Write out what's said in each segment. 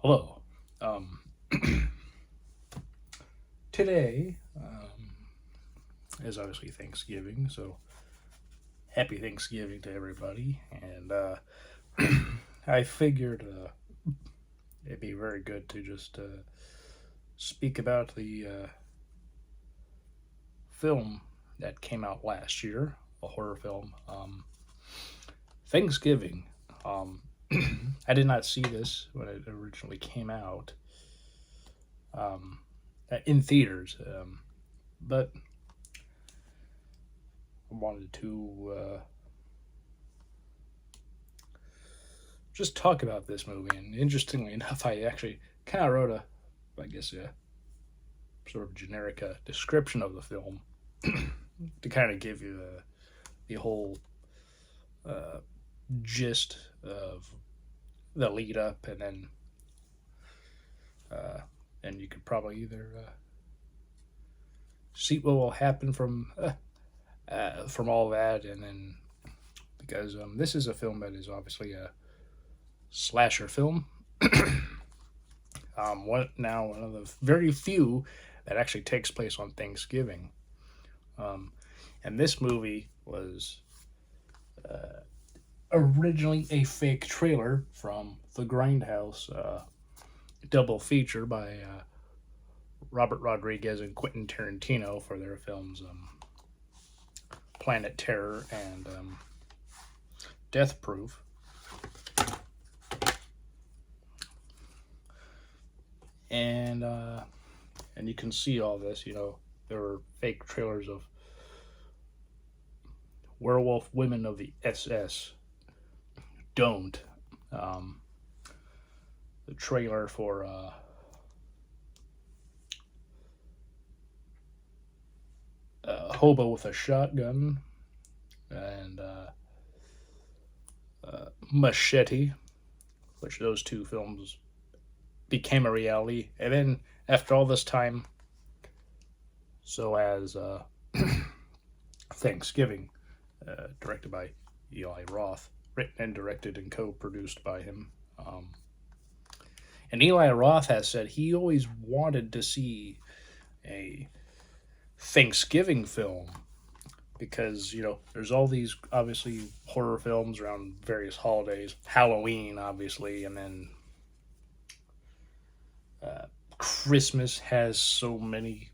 Hello. Today is obviously Thanksgiving, so happy Thanksgiving to everybody. And I figured it'd be very good to just speak about the film that came out last year, a horror film, Thanksgiving. Um, I did not see this when it originally came out um, in theaters, but I wanted to just talk about this movie. And interestingly enough, I actually kind of wrote I guess, a sort of generic description of the film to kind of give you the whole uh, gist of the lead up, uh, and you could probably either see what will happen from all that, and then because this is a film that is obviously a slasher film. One of the very few that actually takes place on Thanksgiving. Um, and this movie was originally a fake trailer from the Grindhouse double feature by Robert Rodriguez and Quentin Tarantino for their films Planet Terror and Death Proof. And and you can see all this. There were fake trailers of Werewolf Women of the SS. Don't. Um, the trailer for Hobo with a Shotgun and Machete, which those two films became a reality. And then after all this time, so as Thanksgiving, directed by Eli Roth, written and directed and co-produced by him. And Eli Roth has said he always wanted to see a Thanksgiving film because there's all these obviously horror films around various holidays, Halloween obviously, and then Christmas has so many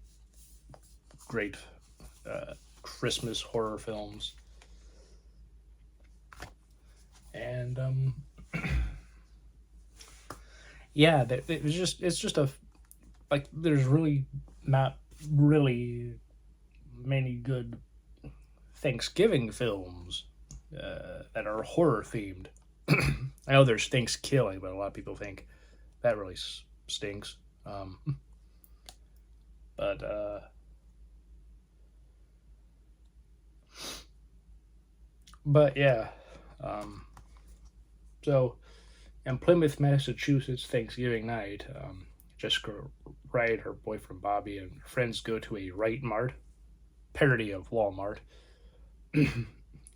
great Christmas horror films, and yeah, it's just a like there's really not really many good Thanksgiving films that are horror themed. I know there's Thanksgiving, but a lot of people think that really stinks. But but yeah, um, so in Plymouth, Massachusetts, Thanksgiving night, Jessica Wright, her boyfriend Bobby, and friends go to a Right Mart, parody of Walmart,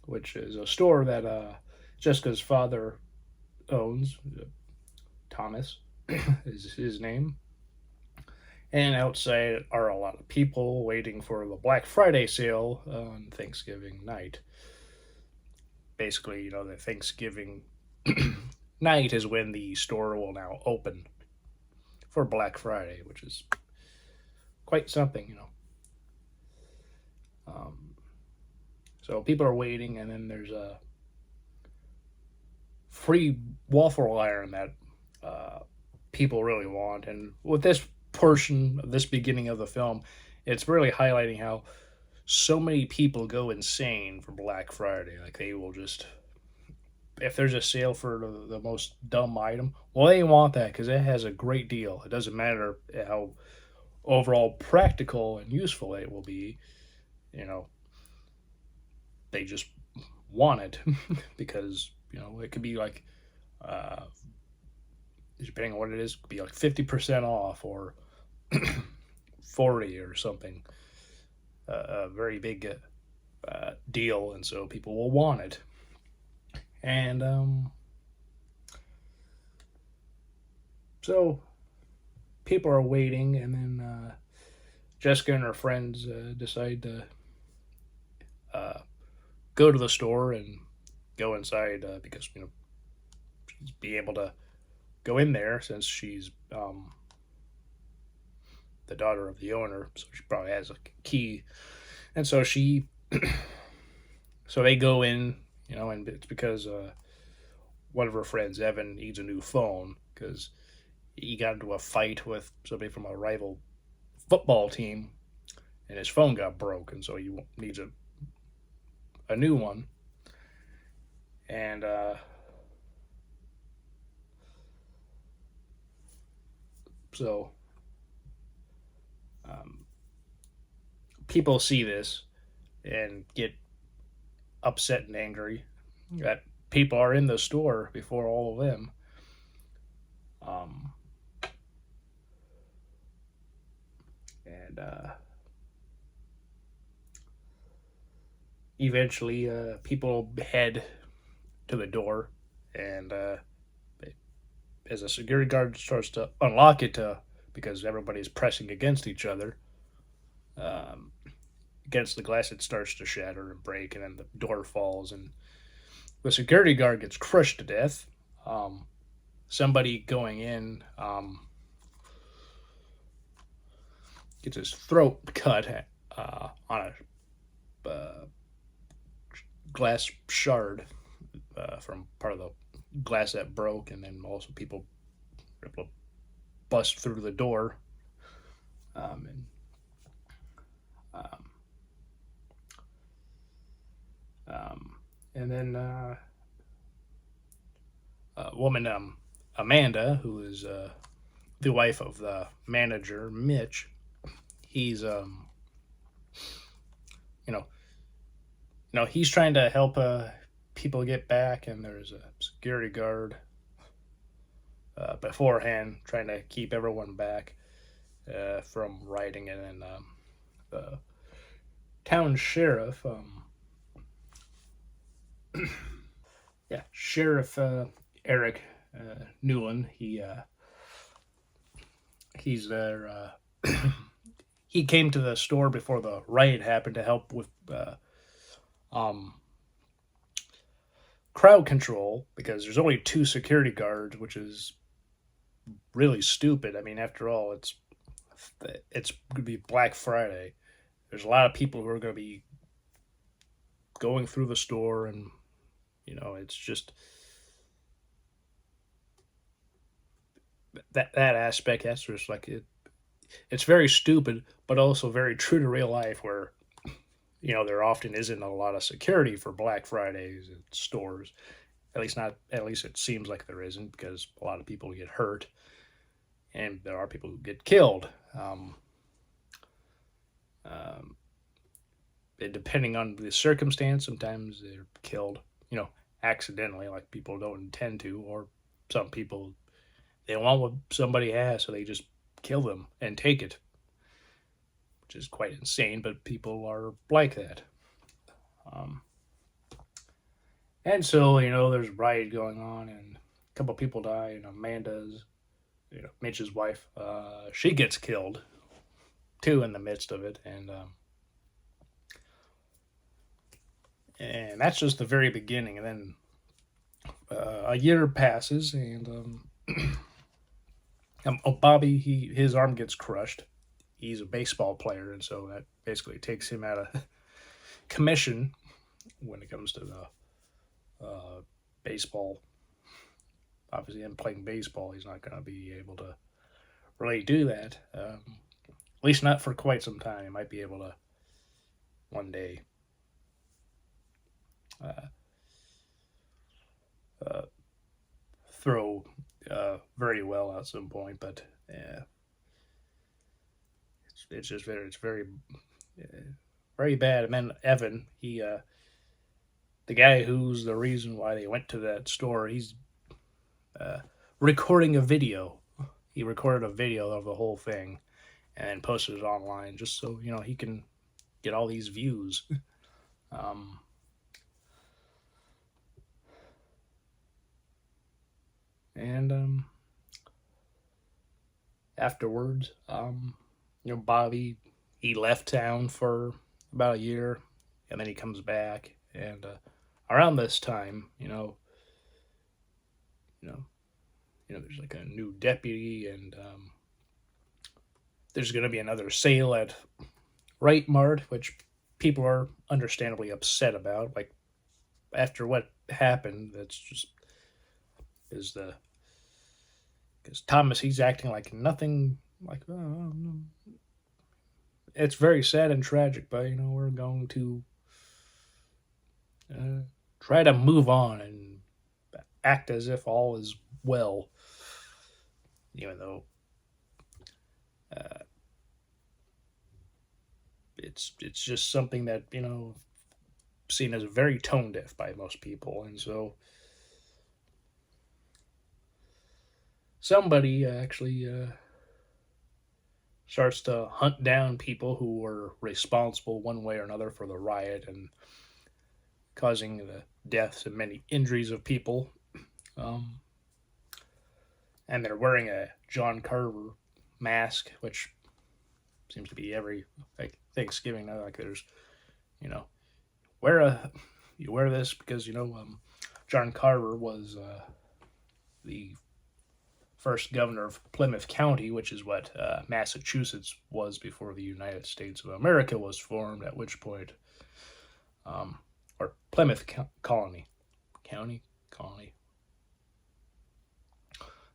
which is a store that Jessica's father owns. Thomas is his name. And outside are a lot of people waiting for the Black Friday sale on Thanksgiving night. Basically, the Thanksgiving night is when the store will now open for Black Friday, which is quite something. So people are waiting, and then there's a free waffle iron that people really want. And with this portion of this beginning of the film, it's really highlighting how so many people go insane for Black Friday. Like they will just, if there's a sale for the most dumb item, well, they want that because it has a great deal. It doesn't matter how overall practical and useful it will be. You know, they just want it because it could be like, depending on what it is, it could be like 50% off or 40 or something. A very big deal, and so people will want it. And So people are waiting, and then Jessica and her friends decide to uh, go to the store and go inside because she's be able to go in there since she's the daughter of the owner, so she probably has a key. And so they go in, and it's because one of her friends, Evan, needs a new phone because he got into a fight with somebody from a rival football team, and his phone got broke, and so he needs a new one. And so um, people see this and get upset and angry that people are in the store before all of them. Um, and Eventually, people head to the door, and as a security guard starts to unlock it because everybody's pressing against each other, um, against the glass, it starts to shatter and break, and then the door falls, and the security guard gets crushed to death. Um, Somebody going in gets his throat cut on a glass shard from part of the glass that broke, and then also people were able to bust through the door. And um, um, and then a woman, Amanda, who is the wife of the manager, Mitch. He's you know he's trying to help people get back, and there's a security guard beforehand trying to keep everyone back from rioting, and then the town sheriff, yeah, Sheriff Eric Newland. He's there. He came to the store before the riot happened to help with um, crowd control because there's only two security guards, which is really stupid. I mean, after all, it's going to be Black Friday. There's a lot of people who are going to be going through the store, and it's just that aspect. That's just like it. It's very stupid, but also very true to real life, where there often isn't a lot of security for Black Fridays at stores. At least not. At least it seems like there isn't because a lot of people get hurt, and there are people who get killed. Um, Depending on the circumstance, sometimes they're killed, accidentally, like people don't intend to, or some people they want what somebody has, so they just kill them and take it, which is quite insane. But people are like that. Um, and so there's a riot going on, and a couple people die, and Amanda's, Mitch's wife, she gets killed too in the midst of it, and that's just the very beginning. And then a year passes, and Bobby, his arm gets crushed. He's a baseball player, and so that basically takes him out of commission when it comes to the baseball. Obviously, him playing baseball, he's not going to be able to really do that. At least not for quite some time. He might be able to one day uh, uh, throw very well at some point, but it's just uh, very bad. And then Evan, the guy who's the reason why they went to that store, he's uh, recording a video. He recorded a video of the whole thing and then posted it online just so he can get all these views. Um, and afterwards. Bobby, he left town for about a year, and then he comes back, and around this time, you know, there's like a new deputy, and there's going to be another sale at Right Mart, which people are understandably upset about. Like after what happened, that's just is the because Thomas, he's acting like nothing. Like it's very sad and tragic, but we're going to uh, try to move on and act as if all is well, even though uh, it's just something that seen as very tone deaf by most people, and so somebody actually starts to hunt down people who were responsible one way or another for the riot and causing the deaths and many injuries of people. Um, and they're wearing a John Carver mask, which seems to be every like Thanksgiving now. Like there's, you know, wear a you wear this because John Carver was the first governor of Plymouth County, which is what Massachusetts was before the United States of America was formed. At which point, or Plymouth Colony, colony.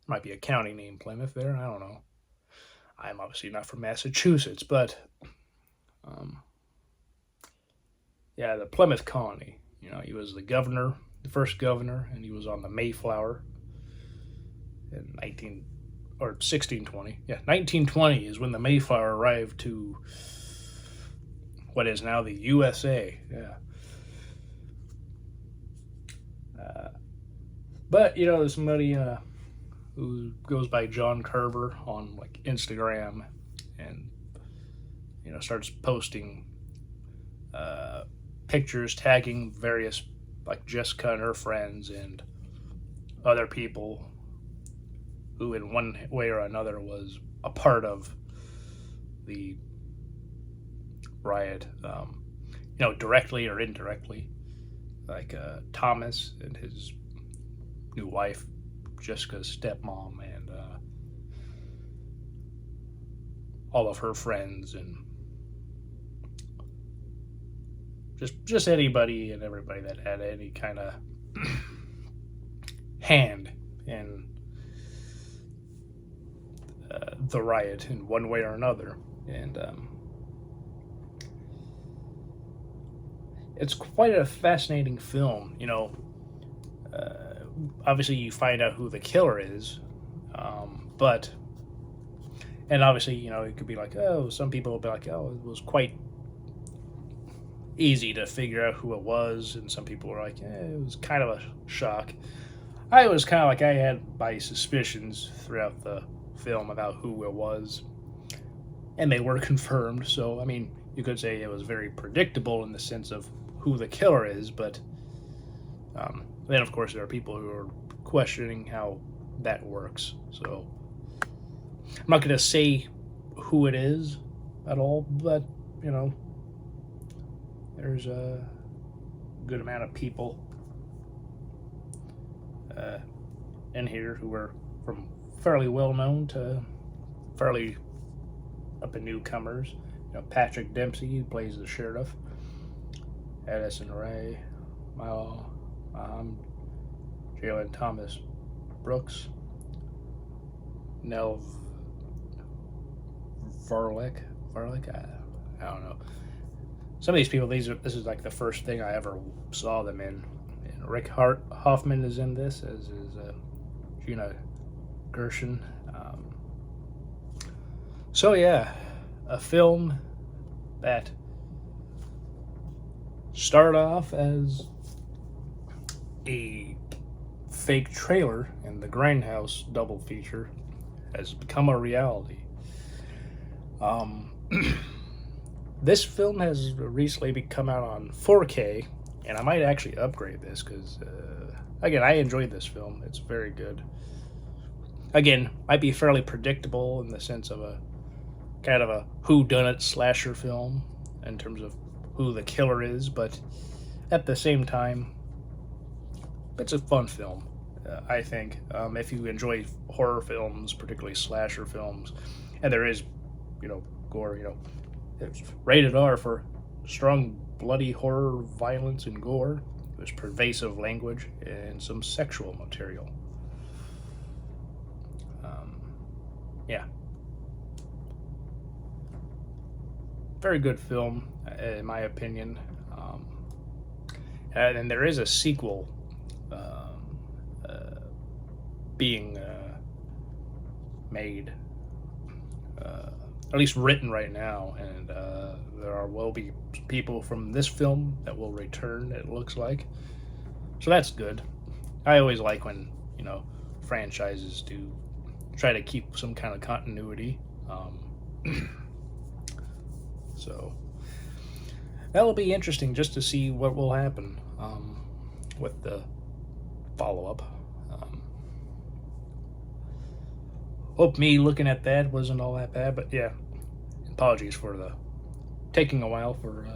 Might be a county named Plymouth there. I don't know. I'm obviously not from Massachusetts, but yeah, the Plymouth Colony. He was the governor, the first governor, and he was on the Mayflower in 1620. Yeah, 1920 is when the Mayflower arrived to what is now the USA. Yeah. But there's somebody who goes by John Carver on like Instagram, and starts posting pictures tagging various like Jessica and her friends and other people who in one way or another was a part of the riot, directly or indirectly, like Thomas and his new wife, Jessica's stepmom, and all of her friends, and just anybody and everybody that had any kind of hand in the riot in one way or another. And it's quite a fascinating film. Obviously you find out who the killer is, but and obviously it could be like, oh, some people will be like, oh, it was quite easy to figure out who it was, and some people were like, it was kind of a shock. I was kind of like, I had my suspicions throughout the film about who it was, and they were confirmed. So I mean, you could say it was very predictable in the sense of who the killer is, but then of course there are people who are questioning how that works. So I'm not going to say who it is at all, but there's a good amount of people in here who are from fairly well known to fairly up and newcomers. Patrick Dempsey, who plays the sheriff, Addison Ray, Jalen Thomas Brooks, Nell Verlaque. I don't know. Some of these people, this is like the first thing I ever saw them in. And Rick Hoffman is in this, as is Gina Gershon. So yeah, a film that started off as a fake trailer in the Grindhouse double feature has become a reality. This film has recently come out on 4K, and I might actually upgrade this because, again, I enjoyed this film. It's very good. Again, might be fairly predictable in the sense of a kind of a whodunit slasher film in terms of who the killer is, but at the same time, it's a fun film. I think if you enjoy horror films, particularly slasher films, and there is, gore. It's rated R for strong, bloody horror, violence, and gore. There's pervasive language and some sexual material. Yeah, very good film, in my opinion. And there is a sequel being made, at least written right now, and will be people from this film that will return. It looks like, so that's good. I always like when franchises do try to keep some kind of continuity. So that'll be interesting just to see what will happen with the follow up. Hope me looking at that wasn't all that bad, but yeah, apologies for the taking a while for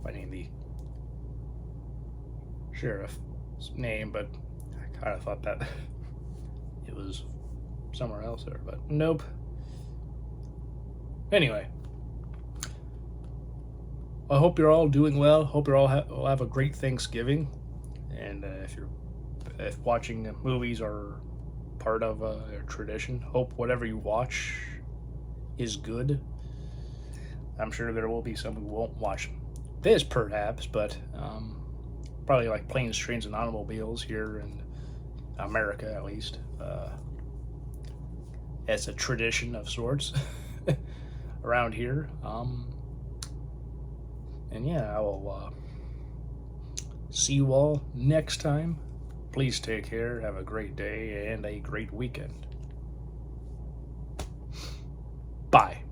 finding the sheriff's name, but I kind of thought that it was somewhere else there, but nope. Anyway, I hope you're all doing well. Hope you're all will have a great Thanksgiving, and if watching movies are part of a tradition, hope whatever you watch is good. I'm sure there will be some who won't watch this, perhaps, but probably like Planes, Trains, and Automobiles here in America, at least, as a tradition of sorts around here. And yeah, I will see you all next time. Please take care, have a great day, and a great weekend. Bye.